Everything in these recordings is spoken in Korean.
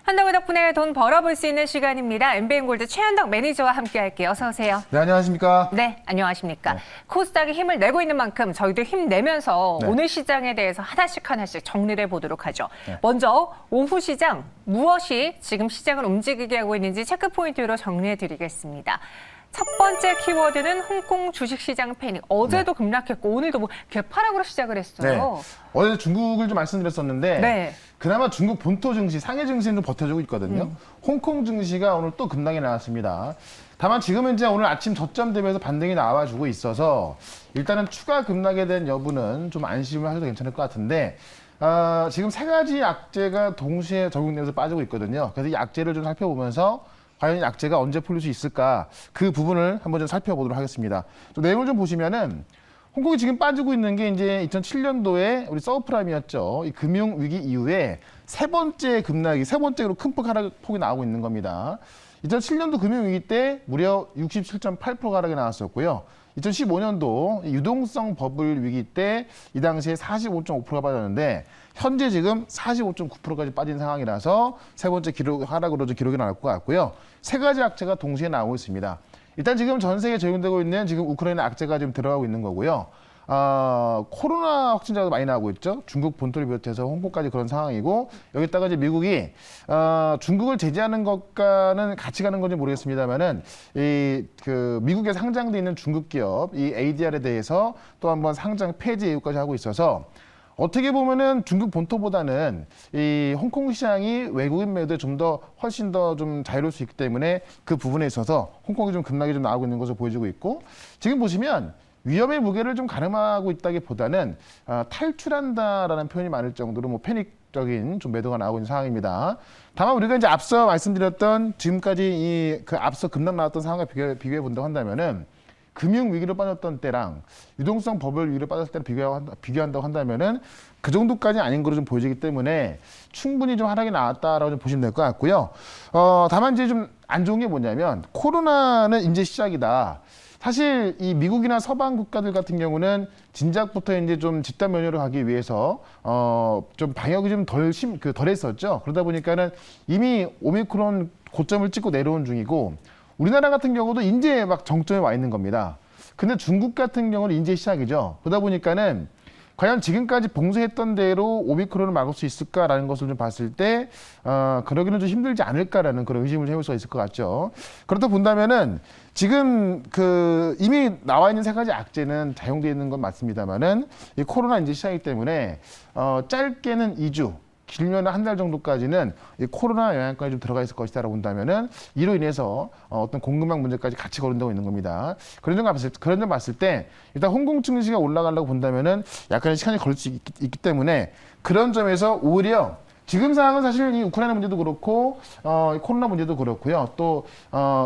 한덕우 덕분에 돈 벌어볼 수 있는 시간입니다. MBN골드 최한덕 매니저와 함께할게요. 어서 오세요. 네, 안녕하십니까? 네, 안녕하십니까. 네. 코스닥이 힘을 내고 있는 만큼 저희도 힘내면서 네. 오늘 시장에 대해서 하나씩 정리를 해보도록 하죠. 네. 먼저 오후 시장 무엇이 지금 시장을 움직이게 하고 있는지 체크포인트로 정리해드리겠습니다. 첫 번째 키워드는 홍콩 주식시장 패닉. 어제도 급락했고 오늘도 뭐 개파락으로 시작을 했어요. 어제 중국을 좀 말씀드렸었는데 네. 그나마 중국 본토 증시, 상해 증시는 좀 버텨주고 있거든요. 홍콩 증시가 오늘 또 급락이 나왔습니다. 다만 지금은 이제 오늘 아침 저점 대비해서 반등이 나와주고 있어서 일단은 추가 급락에 대한 여부는 좀 안심을 하셔도 괜찮을 것 같은데 지금 세 가지 약재가 동시에 적용되면서 빠지고 있거든요. 그래서 이 약재를 좀 살펴보면서 과연 약재가 언제 풀릴 수 있을까? 그 부분을 한번 좀 살펴보도록 하겠습니다. 또 내용을 좀 보시면은 홍콩이 지금 빠지고 있는 게 이제 2007년도에 우리 서브프라임이었죠. 이 금융 위기 이후에 세 번째 급락이 세 번째로 큰 하락폭이 나오고 있는 겁니다. 2007년도 금융 위기 때 무려 67.8% 하락이 나왔었고요. 2015년도 유동성 버블 위기 때 이 당시에 45.5%가 빠졌는데 현재 지금 45.9%까지 빠진 상황이라서 세 번째 하락으로 기록이 나올 것 같고요. 세 가지 악재가 동시에 나오고 있습니다. 일단 지금 전 세계에 적용되고 있는 지금 우크라이나 악재가 지금 들어가고 있는 거고요. 코로나 확진자도 많이 나오고 있죠. 중국 본토를 비롯해서 홍콩까지 그런 상황이고 여기다가 이제 미국이 중국을 제재하는 것과는 같이 가는 건지 모르겠습니다만은 미국에 상장돼 있는 중국 기업 이 ADR에 대해서 또 한번 상장 폐지 예고까지 하고 있어서 어떻게 보면은 중국 본토보다는 이 홍콩 시장이 외국인 매도에 훨씬 더 좀 자유로울 수 있기 때문에 그 부분에 있어서 홍콩이 좀 급락이 좀 나오고 있는 것으로 보여지고 있고 지금 보시면 위험의 무게를 좀 가름하고 있다기보다는 탈출한다라는 표현이 많을 정도로 뭐 패닉적인 좀 매도가 나오고 있는 상황입니다. 다만 우리가 이제 앞서 말씀드렸던 지금까지 그 앞서 급락 나왔던 상황과 비교해 본다고 한다면은 금융 위기로 빠졌던 때랑 유동성 버블 위기로 빠졌을 때를 비교한다고 한다면은 그 정도까지 아닌 거로 좀 보여지기 때문에 충분히 좀 하락이 나왔다라고 좀 보시면 될 것 같고요. 다만 이제 좀 안 좋은 게 뭐냐면 코로나는 이제 시작이다. 사실 이 미국이나 서방 국가들 같은 경우는 진작부터 이제 좀 집단 면역을 가기 위해서 좀 방역이 좀 덜했었죠. 그러다 보니까는 이미 오미크론 고점을 찍고 내려온 중이고 우리나라 같은 경우도 이제 막 정점에 와 있는 겁니다. 근데 중국 같은 경우는 이제 시작이죠. 그러다 보니까는 과연 지금까지 봉쇄했던 대로 오미크론을 막을 수 있을까라는 것을 좀 봤을 때 그러기는 좀 힘들지 않을까라는 그런 의심을 해볼 수가 있을 것 같죠. 그렇다 본다면은 지금 이미 나와 있는 세 가지 악재는 사용되어 있는 건 맞습니다만은 이 코로나 이제 시작이기 때문에 짧게는 2주 길면 한 달 정도까지는 이 코로나 영향까지 좀 들어가 있을 것이다라고 본다면은 이로 인해서 어떤 공급망 문제까지 같이 거론되고 있는 겁니다. 그런 점 봤을 때 일단 홍콩 증시가 올라가려고 본다면은 약간의 시간이 걸릴 수 있기 때문에 그런 점에서 오히려 지금 상황은 사실 이 우크라이나 문제도 그렇고 코로나 문제도 그렇고요. 또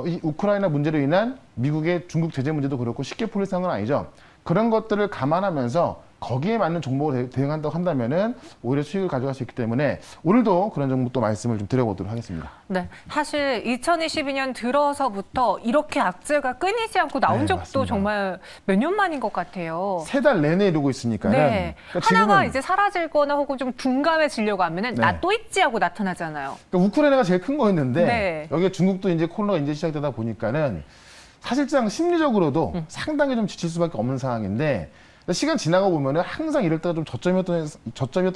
이 우크라이나 문제로 인한 미국의 중국 제재 문제도 그렇고 쉽게 풀릴 상황은 아니죠. 그런 것들을 감안하면서 거기에 맞는 종목을 대응한다고 한다면은 오히려 수익을 가져갈 수 있기 때문에 오늘도 그런 종목도 말씀을 좀 드려보도록 하겠습니다. 네, 사실 2022년 들어서부터 이렇게 악재가 끊이지 않고 나온 적도 맞습니다. 정말 몇 년 만인 것 같아요. 세 달 내내 이러고 있으니까는. 네, 그러니까 하나가 이제 사라질거나 혹은 좀 둔감해지려고 하면은 네. 나 또 있지 하고 나타나잖아요. 그러니까 우크라이나가 제일 큰 거였는데 네. 여기에 중국도 이제 코로나가 이제 시작되다 보니까는 사실상 심리적으로도 상당히 좀 지칠 수밖에 없는 상황인데 시간 지나고 보면은 항상 이럴 때가 좀 저점이었던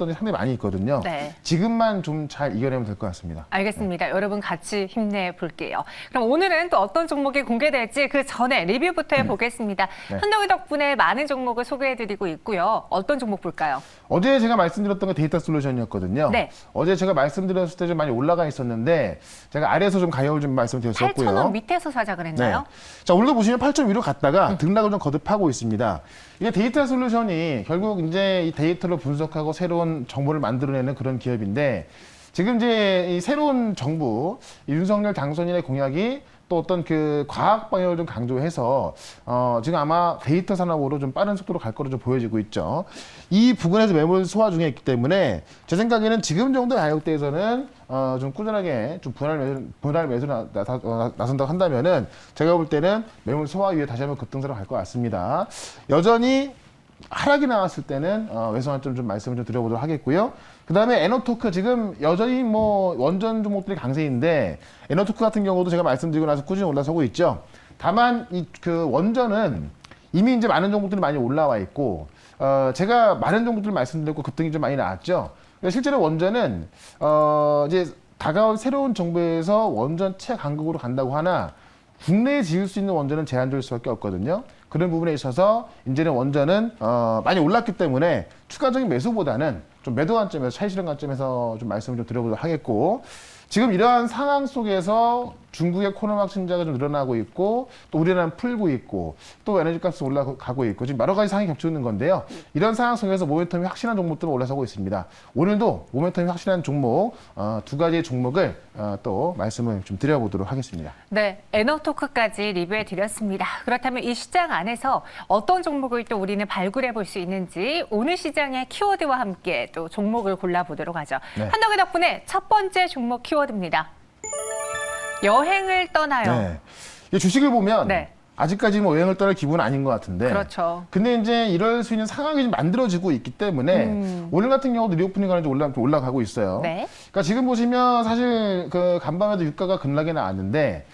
게 상당히 많이 있거든요. 네. 지금만 좀 잘 이겨내면 될 것 같습니다. 알겠습니다. 여러분 같이 힘내볼게요. 그럼 오늘은 또 어떤 종목이 공개될지 그 전에 리뷰부터 해보겠습니다. 네. 한덕희 덕분에 많은 종목을 소개해드리고 있고요. 어떤 종목 볼까요? 어제 제가 말씀드렸던 게 데이터 솔루션이었거든요. 네. 어제 제가 말씀드렸을 때 좀 많이 올라가 있었는데 제가 아래에서 좀 가격을 좀 말씀드렸었고요. 8,000원 밑에서 사자 그랬나요? 자, 오늘도 보시면 8점 위로 갔다가 등락을 좀 거듭하고 있습니다. 이게 데이터 솔루션이 결국 이제 이 데이터를 분석하고 새로운 정보를 만들어내는 그런 기업인데 지금 이제 이 새로운 정부 윤석열 당선인의 공약이 또 어떤 과학 방향을 좀 강조해서 지금 아마 데이터 산업으로 좀 빠른 속도로 갈 거로 좀 보여지고 있죠. 이 부분에서 매물 소화 중에 있기 때문에 제 생각에는 지금 정도 가격대에서는 좀 꾸준하게 좀 분할 매수로 나선다고 한다면은 제가 볼 때는 매물 소화 위에 다시 한번 급등세로 갈 것 같습니다. 여전히 하락이 나왔을 때는 외선 좀 말씀을 좀 드려보도록 하겠고요. 그다음에 에너토크 지금 여전히 뭐 원전 종목들이 강세인데 에너토크 같은 경우도 제가 말씀드리고 나서 꾸준히 올라서고 있죠. 다만 이 그 원전은 이미 이제 많은 종목들이 많이 올라와 있고 제가 많은 종목들을 말씀드렸고 급등이 좀 많이 나왔죠. 그러니까 실제로 원전은 이제 다가올 새로운 정부에서 원전체 강국으로 간다고 하나 국내에 지을 수 있는 원전은 제한적일 수밖에 없거든요. 그런 부분에 있어서 이제는 원전은 많이 올랐기 때문에 추가적인 매수보다는 좀 매도 관점에서 차익 실현 관점에서 좀 말씀을 좀 드려보도록 하겠고 지금 이러한 상황 속에서 중국의 코로나 확진자가 좀 늘어나고 있고 또 우리나라는 풀고 있고 또 에너지 값이 올라가고 있고 지금 여러 가지 상황이 겹쳐 있는 건데요. 이런 상황 속에서 모멘텀이 확실한 종목들은 올라서고 있습니다. 오늘도 모멘텀이 확실한 종목 두 가지의 종목을 또 말씀을 좀 드려보도록 하겠습니다. 네, 에너토크까지 리뷰해 드렸습니다. 그렇다면 이 시장 안에서 어떤 종목을 또 우리는 발굴해 볼 수 있는지 오늘 시장의 키워드와 함께 또 종목을 골라보도록 하죠. 네. 한덕기 덕분에 첫 번째 종목 키워드입니다. 여행을 떠나요. 네. 이 주식을 보면 네. 아직까지 뭐 여행을 떠날 기분은 아닌 것 같은데. 그렇죠. 근데 이제 이럴 수 있는 상황이 좀 만들어지고 있기 때문에 오늘 같은 경우도 리오프닝 관련해서 올라가고 있어요. 네. 그러니까 지금 보시면 사실 그 간밤에도 유가가 급락이 나왔는데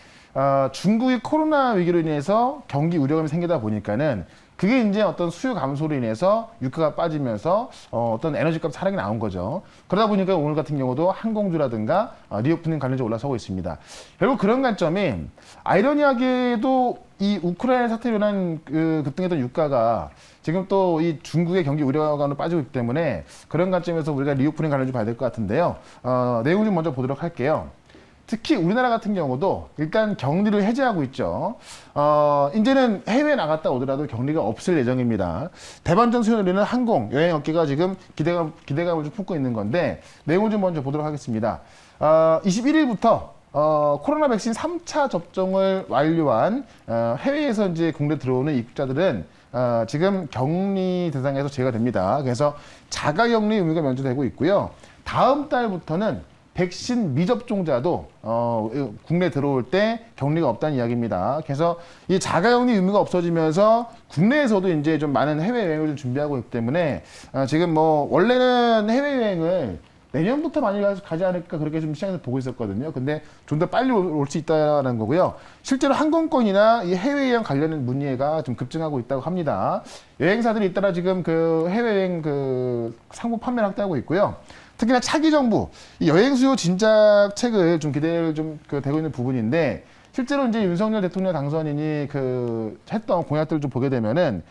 중국이 코로나 위기로 인해서 경기 우려감이 생기다 보니까는 그게 이제 어떤 수요 감소로 인해서 유가가 빠지면서 어떤 에너지값 하락이 나온 거죠. 그러다 보니까 오늘 같은 경우도 항공주라든가 리오프닝 관련해서 올라서고 있습니다. 결국 그런 관점이 아이러니하게도 이 우크라이나 사태로 인한 그 급등했던 유가가 지금 또 이 중국의 경기 우려감으로 빠지고 있기 때문에 그런 관점에서 우리가 리오프닝 관련해서 봐야 될 것 같은데요. 내용 좀 먼저 보도록 할게요. 특히 우리나라 같은 경우도 일단 격리를 해제하고 있죠. 이제는 해외에 나갔다 오더라도 격리가 없을 예정입니다. 대반전 수요 늘리는 항공, 여행 업계가 지금 기대감을 좀 품고 있는 건데 내용을 좀 먼저 보도록 하겠습니다. 21일부터 코로나 백신 3차 접종을 완료한 해외에서 이제 국내 들어오는 입국자들은 지금 격리 대상에서 제외가 됩니다. 그래서 자가격리 의무가 면제되고 있고요. 다음 달부터는 백신 미접종자도 국내 들어올 때 격리가 없다는 이야기입니다. 그래서 이 자가격리 의무가 없어지면서 국내에서도 이제 좀 많은 해외여행을 좀 준비하고 있기 때문에 지금 뭐 원래는 해외여행을 내년부터 많이 가지 않을까 그렇게 좀 시장에서 보고 있었거든요. 근데 좀 더 빨리 올 수 있다는 거고요. 실제로 항공권이나 이 해외여행 관련된 문의가 좀 급증하고 있다고 합니다. 여행사들이 잇따라 지금 그 해외여행 그 상품 판매를 확대하고 있고요. 특히나 차기 정부 이 여행 수요 진작책을 좀 기대를 좀 되고 있는 부분인데 실제로 이제 윤석열 대통령 당선인이 그 했던 공약들을 좀 보게 되면은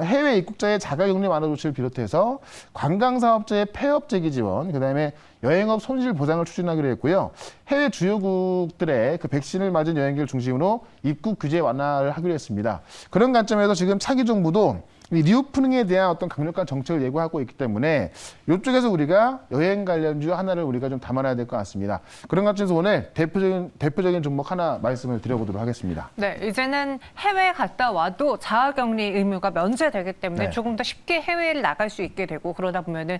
해외 입국자의 자가격리 완화 조치를 비롯해서 관광사업자의 폐업 재개 지원, 그다음에 여행업 손실 보상을 추진하기로 했고요. 해외 주요국들의 그 백신을 맞은 여행객을 중심으로 입국 규제 완화를 하기로 했습니다. 그런 관점에서 지금 차기 정부도 이 리오프닝에 대한 어떤 강력한 정책을 예고하고 있기 때문에 이쪽에서 우리가 여행 관련주 하나를 우리가 좀 담아놔야 될 것 같습니다. 그런 관점에서 오늘 대표적인 종목 하나 말씀을 드려보도록 하겠습니다. 네, 이제는 해외 갔다 와도 자가격리 의무가 면제되기 때문에 네. 조금 더 쉽게 해외를 나갈 수 있게 되고 그러다 보면은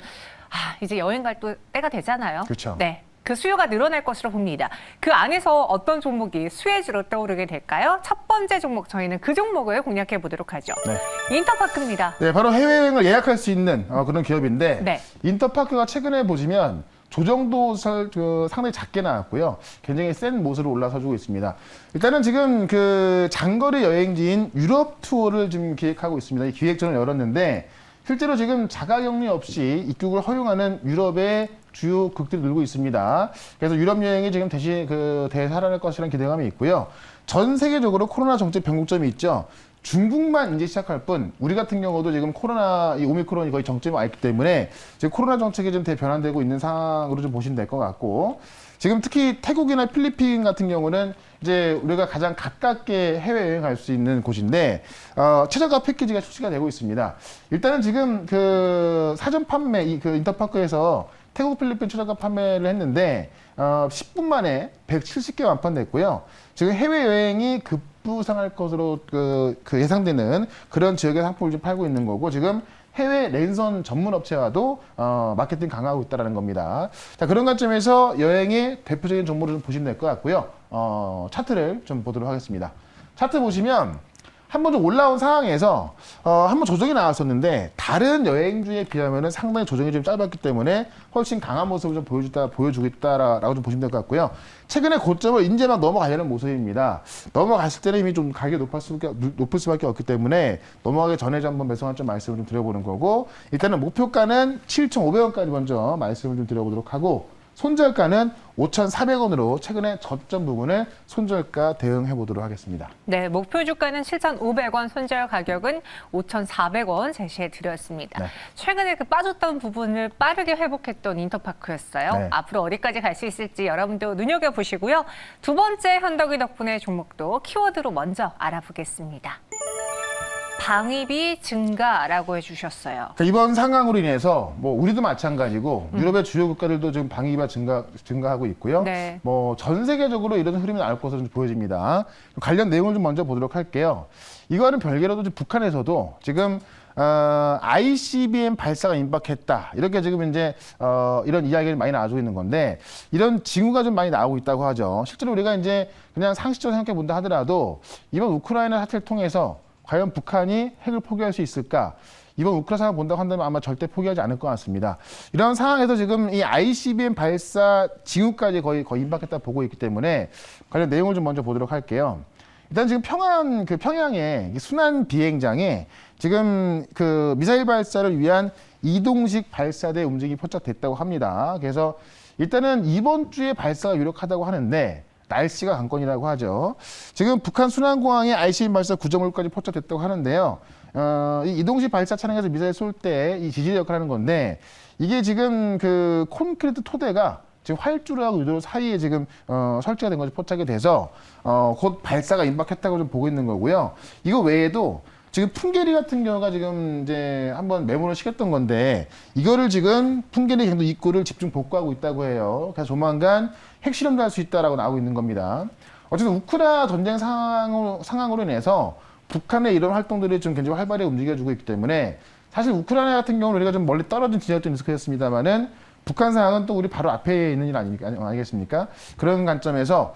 이제 여행 갈 때가 되잖아요. 그렇죠. 네. 그 수요가 늘어날 것으로 봅니다. 그 안에서 어떤 종목이 수혜주로 떠오르게 될까요? 첫 번째 종목 저희는 그 종목을 공략해 보도록 하죠. 네. 인터파크입니다. 네, 바로 해외여행을 예약할 수 있는 그런 기업인데 네. 인터파크가 최근에 보시면 조정도 상당히 작게 나왔고요. 굉장히 센 모습으로 올라서주고 있습니다. 일단은 지금 그 장거리 여행지인 유럽 투어를 지금 기획하고 있습니다. 이 기획전을 열었는데 실제로 지금 자가격리 없이 입국을 허용하는 유럽의 주요 국들이 늘고 있습니다. 그래서 유럽 여행이 지금 대살아날 것이라는 기대감이 있고요. 전 세계적으로 코로나 정책 변곡점이 있죠. 중국만 이제 시작할 뿐, 우리 같은 경우도 지금 이 오미크론이 거의 정점에 와 있기 때문에 지금 코로나 정책이 좀 대변환되고 있는 상황으로 좀 보시면 될 것 같고, 지금 특히 태국이나 필리핀 같은 경우는 이제 우리가 가장 가깝게 해외여행 갈 수 있는 곳인데, 최저가 패키지가 출시가 되고 있습니다. 일단은 지금 그 사전 판매, 그 인터파크에서 태국, 필리핀 최저가 판매를 했는데 10분 만에 170개 완판됐고요. 지금 해외여행이 급부상할 것으로 그 예상되는 그런 지역의 상품을 좀 팔고 있는 거고 지금 해외 랜선 전문 업체와도 마케팅 강화하고 있다는 겁니다. 자, 그런 관점에서 여행의 대표적인 종목을 좀 보시면 될 것 같고요. 차트를 좀 보도록 하겠습니다. 차트 보시면 한번 좀 올라온 상황에서 한번 조정이 나왔었는데 다른 여행주에 비하면은 상당히 조정이 좀 짧았기 때문에 훨씬 강한 모습을 좀 보여주고 있다라고 좀 보시면 될 것 같고요. 최근에 고점을 이제 막 넘어가려는 모습입니다. 넘어갔을 때는 이미 좀 가격이 높을 수밖에 없기 때문에 넘어가기 전에 좀 한번 매수한 점 말씀을 좀 드려보는 거고, 일단은 목표가는 7,500원까지 먼저 말씀을 좀 드려보도록 하고, 손절가는 5,400원으로 최근에 저점 부분을 손절가 대응해 보도록 하겠습니다. 네, 목표 주가는 7,500원, 손절 가격은 5,400원 제시해 드렸습니다. 네. 최근에 그 빠졌던 부분을 빠르게 회복했던 인터파크였어요. 네. 앞으로 어디까지 갈 수 있을지 여러분도 눈여겨보시고요. 두 번째 현덕이 덕분에 종목도 키워드로 먼저 알아보겠습니다. 방위비 증가라고 해주셨어요. 그러니까 이번 상황으로 인해서 뭐 우리도 마찬가지고 유럽의 주요 국가들도 지금 방위비가 증가하고 있고요. 네. 뭐 전 세계적으로 이런 흐름이 나올 것으로 좀 보여집니다. 관련 내용을 좀 먼저 보도록 할게요. 이거는 별개로도 지금 북한에서도 지금 ICBM 발사가 임박했다. 이렇게 지금 이제 이런 이야기를 많이 나와주고 있는 건데, 이런 징후가 좀 많이 나오고 있다고 하죠. 실제로 우리가 이제 그냥 상식적으로 생각해 본다 하더라도 이번 우크라이나 사태를 통해서 과연 북한이 핵을 포기할 수 있을까? 이번 우크라이나 상황을 본다고 한다면 아마 절대 포기하지 않을 것 같습니다. 이런 상황에서 지금 이 ICBM 발사 징후까지 거의 임박했다 보고 있기 때문에 관련 내용을 좀 먼저 보도록 할게요. 일단 지금 평양의 순환 비행장에 지금 그 미사일 발사를 위한 이동식 발사대 움직임이 포착됐다고 합니다. 그래서 일단은 이번 주에 발사가 유력하다고 하는데, 날씨가 관건이라고 하죠. 지금 북한 순환공항에 ICBM 발사 구조물까지 포착됐다고 하는데요. 이 이동식 발사 차량에서 미사일 쏠 때 이 지지대 역할을 하는 건데, 이게 지금 그 콘크리트 토대가 지금 활주로하고 유도로 사이에 지금 설치가 된 것이 포착이 돼서 곧 발사가 임박했다고 좀 보고 있는 거고요. 이거 외에도 지금 풍계리 같은 경우가 지금 이제 한번 메모를 시켰던 건데, 이거를 지금 풍계리 경도 입구를 집중 복구하고 있다고 해요. 그래서 조만간 핵실험도 할 수 있다라고 나오고 있는 겁니다. 어쨌든 우크라이나 전쟁 상황으로 인해서 북한의 이런 활동들이 좀 굉장히 활발히 움직여주고 있기 때문에, 사실 우크라이나 같은 경우는 우리가 좀 멀리 떨어진 지역도 있었습니다만은 북한 상황은 또 우리 바로 앞에 있는 일 아니겠습니까? 그런 관점에서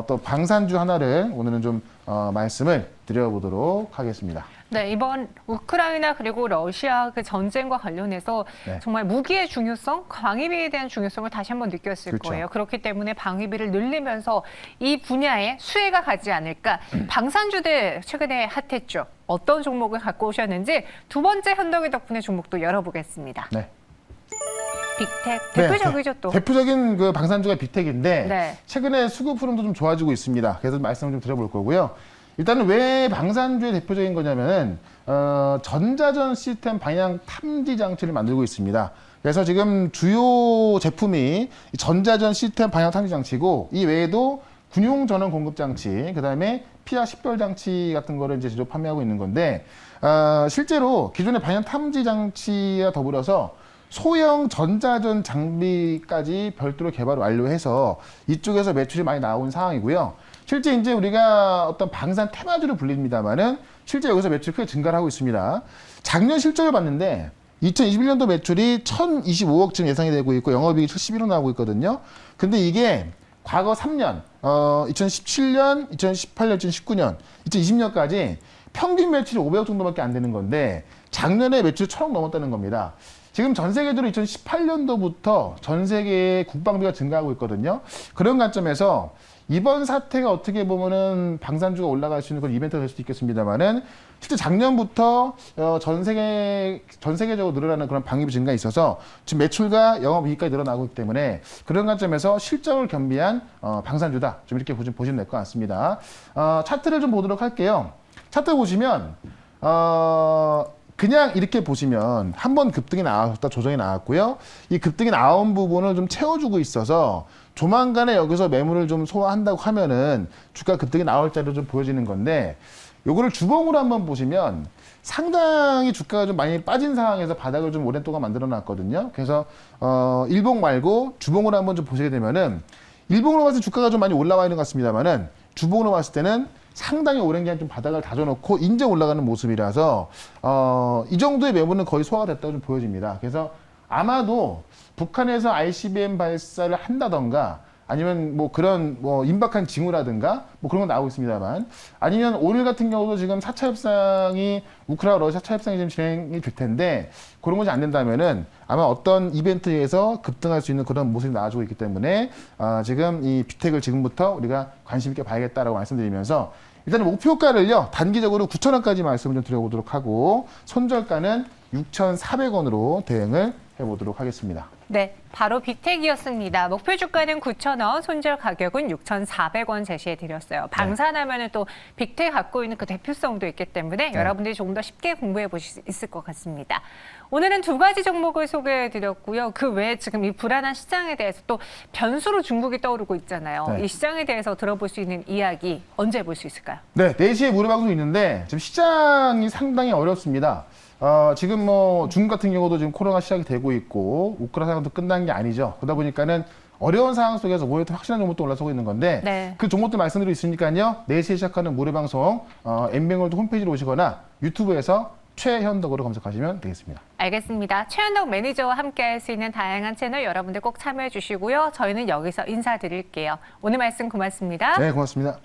또 방산주 하나를 오늘은 좀 말씀을 드려보도록 하겠습니다. 네, 이번 우크라이나 그리고 러시아 그 전쟁과 관련해서 네. 정말 무기의 중요성, 방위비에 대한 중요성을 다시 한번 느꼈을 그렇죠. 거예요. 그렇기 때문에 방위비를 늘리면서 이 분야에 수혜가 가지 않을까. 방산주들 최근에 핫했죠. 어떤 종목을 갖고 오셨는지 두 번째 현덕이 덕분에 종목도 열어보겠습니다. 네. 빅텍 대표적이죠 또. 대표적인 그 방산주가 빅텍인데, 네. 최근에 수급 흐름도 좀 좋아지고 있습니다. 그래서 말씀을 좀 드려볼 거고요. 일단은 왜 방산주의 대표적인 거냐면은 전자전 시스템 방향 탐지 장치를 만들고 있습니다. 그래서 지금 주요 제품이 전자전 시스템 방향 탐지 장치고, 이 외에도 군용 전원 공급 장치, 그다음에 피하 식별 장치 같은 거를 이제 제조 판매하고 있는 건데, 실제로 기존의 방향 탐지 장치와 더불어서 소형 전자전 장비까지 별도로 개발 완료해서 이쪽에서 매출이 많이 나온 상황이고요. 실제 이제 우리가 어떤 방산 테마주로 불립니다만은 실제 여기서 매출이 크게 증가를 하고 있습니다. 작년 실적을 봤는데 2021년도 매출이 1,025억쯤 예상이 되고 있고 영업이익이 71억 나오고 있거든요. 근데 이게 과거 3년, 2017년, 2018년, 2019년, 2020년까지 평균 매출이 500억 정도밖에 안 되는 건데 작년에 매출이 1,000억 넘었다는 겁니다. 지금 전 세계적으로 2018년도부터 전 세계의 국방비가 증가하고 있거든요. 그런 관점에서 이번 사태가 어떻게 보면은 방산주가 올라갈 수 있는 그런 이벤트가 될 수도 있겠습니다만은, 실제 작년부터 전 세계적으로 늘어나는 그런 방위비 증가가 있어서 지금 매출과 영업이익까지 늘어나고 있기 때문에 그런 관점에서 실적을 겸비한 방산주다. 좀 이렇게 보시면 될 것 같습니다. 차트를 좀 보도록 할게요. 차트 보시면 그냥 이렇게 보시면 한 번 급등이 나왔다, 조정이 나왔고요. 이 급등이 나온 부분을 좀 채워주고 있어서 조만간에 여기서 매물을 좀 소화한다고 하면은 주가 급등이 나올 자리로 좀 보여지는 건데, 요거를 주봉으로 한번 보시면 상당히 주가가 좀 많이 빠진 상황에서 바닥을 좀 오랫동안 만들어 놨거든요. 그래서 일봉 말고 주봉으로 한번 좀 보시게 되면은, 일봉으로 봤을 때 주가가 좀 많이 올라와 있는 것 같습니다만은 주봉으로 봤을 때는 상당히 오랜 기간 좀 바닥을 다져놓고 인제 올라가는 모습이라서 이 정도의 매물은 거의 소화가 됐다고 좀 보여집니다. 그래서 아마도 북한에서 ICBM 발사를 한다던가 아니면 뭐 그런 뭐 임박한 징후라든가 뭐 그런 건 나오고 있습니다만 아니면 오늘 같은 경우도 지금 4차 협상이 우크라이나 러시아 4차 협상이 지금 진행이 될 텐데 그런 것이 안 된다면은 아마 어떤 이벤트에서 급등할 수 있는 그런 모습이 나와주고 있기 때문에 지금 이 빅텍을 지금부터 우리가 관심 있게 봐야겠다라고 말씀드리면서 일단 목표가를요 단기적으로 9,000원까지 말씀을 좀 드려보도록 하고 손절가는 6,400원으로 대응을 해보도록 하겠습니다. 네, 바로 빅텍이었습니다. 목표 주가는 9,000원, 손절 가격은 6,400원 제시해 드렸어요. 방산하면은 또 빅텍 갖고 있는 그 대표성도 있기 때문에 여러분들이 조금 더 쉽게 공부해 보실 수 있을 것 같습니다. 오늘은 두 가지 종목을 소개해 드렸고요. 그 외에 지금 이 불안한 시장에 대해서 또 변수로 중국이 떠오르고 있잖아요. 네. 이 시장에 대해서 들어볼 수 있는 이야기 언제 볼 수 있을까요? 네, 4시에 무료방송 있는데 지금 시장이 상당히 어렵습니다. 지금 뭐 중국 같은 경우도 지금 코로나 시작이 되고 있고 우크라이나 상황도 끝난 게 아니죠. 그러다 보니까는 어려운 상황 속에서 오히려 더 확실한 종목도 올라서고 있는 건데 네. 그 종목들 말씀드리고 있으니까요. 4시에 시작하는 무료방송 엠뱅월드 홈페이지로 오시거나 유튜브에서 최현덕으로 검색하시면 되겠습니다. 알겠습니다. 최현덕 매니저와 함께 할 수 있는 다양한 채널 여러분들 꼭 참여해 주시고요. 저희는 여기서 인사드릴게요. 오늘 말씀 고맙습니다. 네, 고맙습니다.